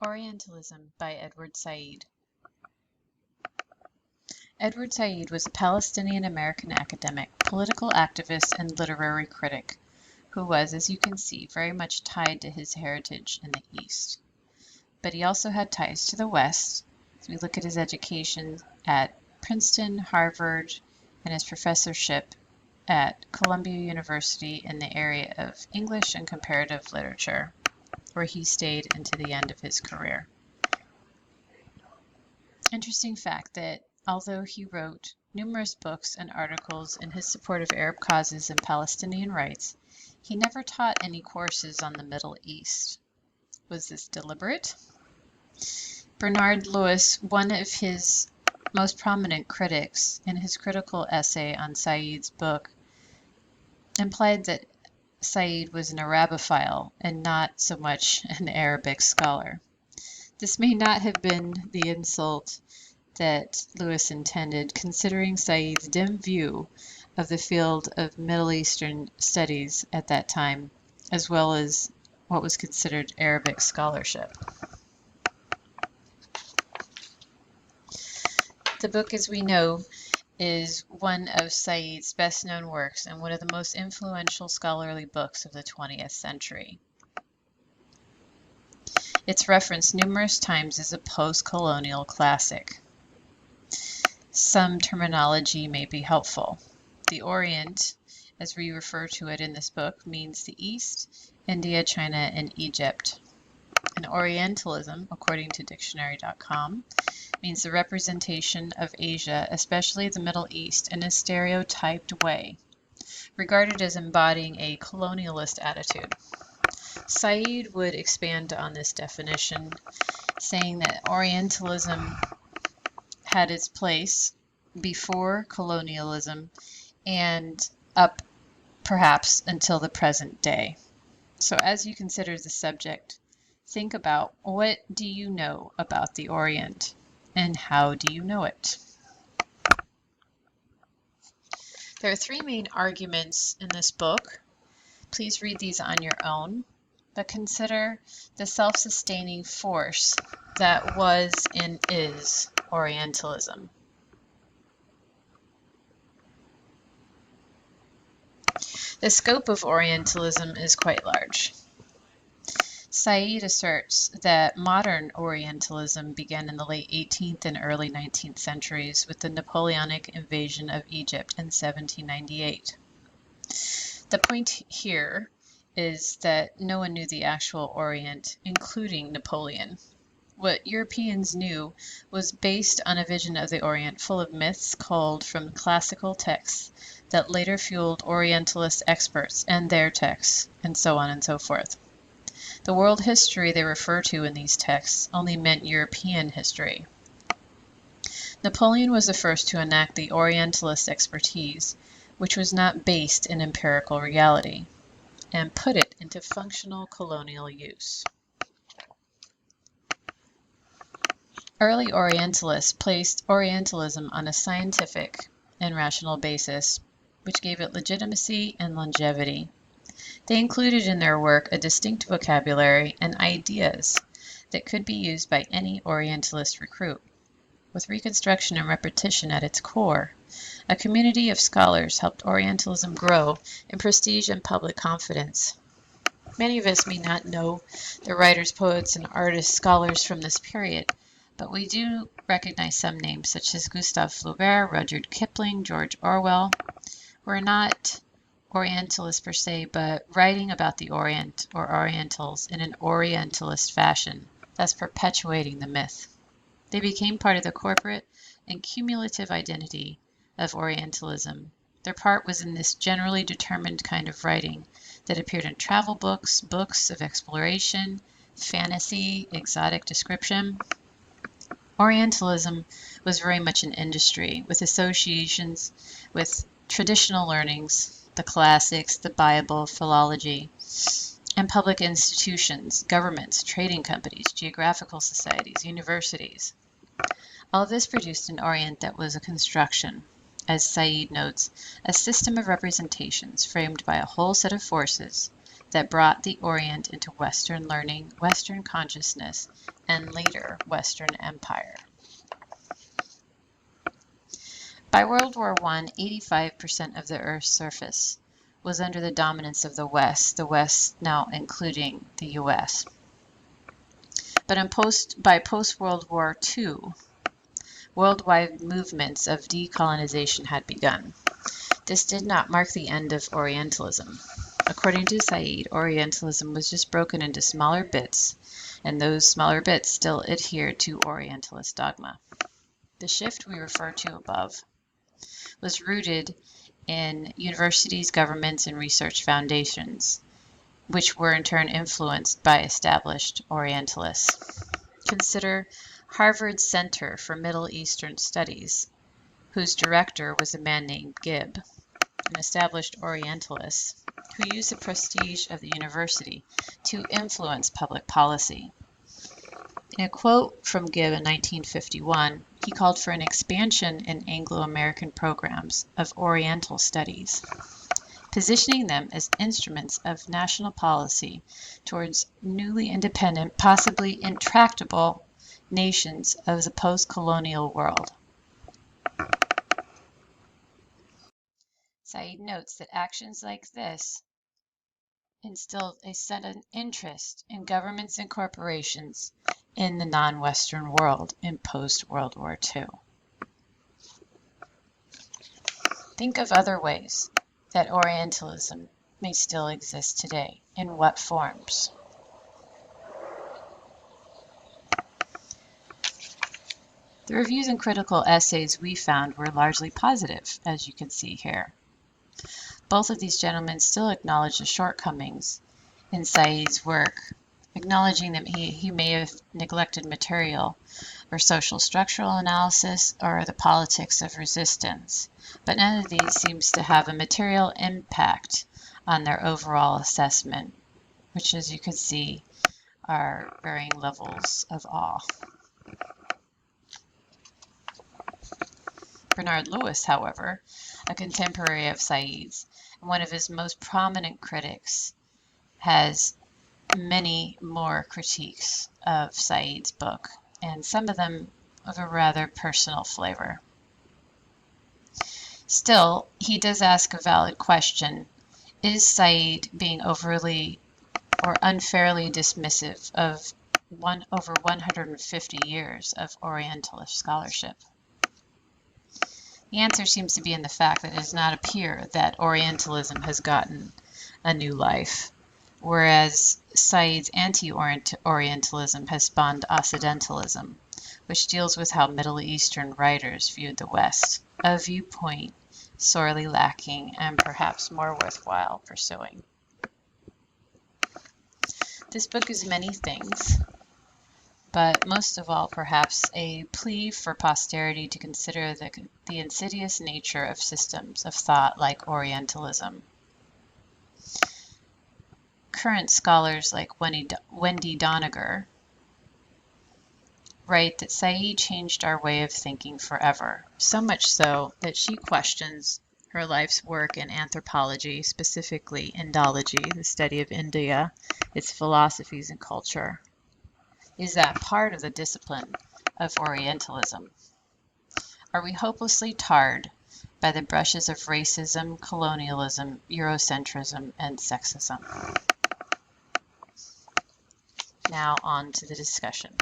Orientalism by Edward Said. Edward Said was a Palestinian-American academic, political activist, and literary critic who was, as you can see, very much tied to his heritage in the East. But he also had ties to the West, as we look at his education at Princeton, Harvard, and his professorship at Columbia University in the area of English and comparative literature, where he stayed into the end of his career. Interesting fact that although he wrote numerous books and articles in his support of Arab causes and Palestinian rights, he never taught any courses on the Middle East. Was this deliberate? Bernard Lewis, one of his most prominent critics, in his critical essay on Said's book, implied that Said was an Arabophile and not so much an Arabic scholar. This may not have been the insult that Lewis intended, considering Said's dim view of the field of Middle Eastern studies at that time, as well as what was considered Arabic scholarship. The book, as we know, is one of Said's best-known works and one of the most influential scholarly books of the 20th century. It's referenced numerous times as a post-colonial classic. Some terminology may be helpful. The Orient, as we refer to it in this book, means the East, India, China, and Egypt. And Orientalism, according to dictionary.com, means the representation of Asia, especially the Middle East, in a stereotyped way, regarded as embodying a colonialist attitude. Said would expand on this definition, saying that Orientalism had its place before colonialism and up perhaps until the present day. So as you consider the subject, think about, what do you know about the Orient and how do you know it? There are three main arguments in this book. Please read these on your own, but consider the self-sustaining force that was and is Orientalism. The scope of Orientalism is quite large. Said asserts that modern Orientalism began in the late 18th and early 19th centuries with the Napoleonic invasion of Egypt in 1798. The point here is that no one knew the actual Orient, including Napoleon. What Europeans knew was based on a vision of the Orient full of myths culled from classical texts that later fueled Orientalist experts and their texts, and so on and so forth. The world history they refer to in these texts only meant European history. Napoleon was the first to enact the Orientalist expertise, which was not based in empirical reality, and put it into functional colonial use. Early Orientalists placed Orientalism on a scientific and rational basis, which gave it legitimacy and longevity. They included in their work a distinct vocabulary and ideas that could be used by any Orientalist recruit. With reconstruction and repetition at its core, a community of scholars helped Orientalism grow in prestige and public confidence. Many of us may not know the writers, poets, and artists, scholars from this period, but we do recognize some names such as Gustave Flaubert, Rudyard Kipling, George Orwell. We're not Orientalists per se, but writing about the Orient or Orientals in an Orientalist fashion, thus perpetuating the myth. They became part of the corporate and cumulative identity of Orientalism. Their part was in this generally determined kind of writing that appeared in travel books, books of exploration, fantasy, exotic description. Orientalism was very much an industry with associations with traditional learnings, the classics, the Bible, philology, and public institutions, governments, trading companies, geographical societies, universities. All of this produced an Orient that was a construction, as Said notes, a system of representations framed by a whole set of forces that brought the Orient into Western learning, Western consciousness, and later Western empire. By World War I, 85% of the Earth's surface was under the dominance of the West now including the US. But by post-World War II, worldwide movements of decolonization had begun. This did not mark the end of Orientalism. According to Said, Orientalism was just broken into smaller bits, and those smaller bits still adhered to Orientalist dogma. The shift we refer to above was rooted in universities, governments, and research foundations, which were in turn influenced by established Orientalists. Consider Harvard's Center for Middle Eastern Studies, whose director was a man named Gibb, an established Orientalist who used the prestige of the university to influence public policy. In a quote from Gibb in 1951, he called for an expansion in Anglo-American programs of Oriental studies, positioning them as instruments of national policy towards newly independent, possibly intractable nations of the post-colonial world. Said notes that actions like this instilled a sudden interest in governments and corporations in the non-Western world in post-World War II. Think of other ways that Orientalism may still exist today. In what forms? The reviews and critical essays we found were largely positive, as you can see here. Both of these gentlemen still acknowledge the shortcomings in Said's work, acknowledging that he may have neglected material or social structural analysis or the politics of resistance, but none of these seems to have a material impact on their overall assessment, which, as you can see, are varying levels of awe. Bernard Lewis, however, a contemporary of Said's and one of his most prominent critics, has many more critiques of Said's book, and some of them of a rather personal flavor. Still, he does ask a valid question: is Said being overly or unfairly dismissive of over 150 years of Orientalist scholarship? The answer seems to be in the fact that it does not appear that Orientalism has gotten a new life, whereas Said's anti-Orientalism has spawned Occidentalism, which deals with how Middle Eastern writers viewed the West, a viewpoint sorely lacking and perhaps more worthwhile pursuing. This book is many things, but most of all perhaps a plea for posterity to consider the insidious nature of systems of thought like Orientalism. Current scholars like Wendy Doniger write that Said changed our way of thinking forever, so much so that she questions her life's work in anthropology, specifically Indology, the study of India, its philosophies and culture. Is that part of the discipline of Orientalism? Are we hopelessly tarred by the brushes of racism, colonialism, Eurocentrism, and sexism? Now on to the discussion.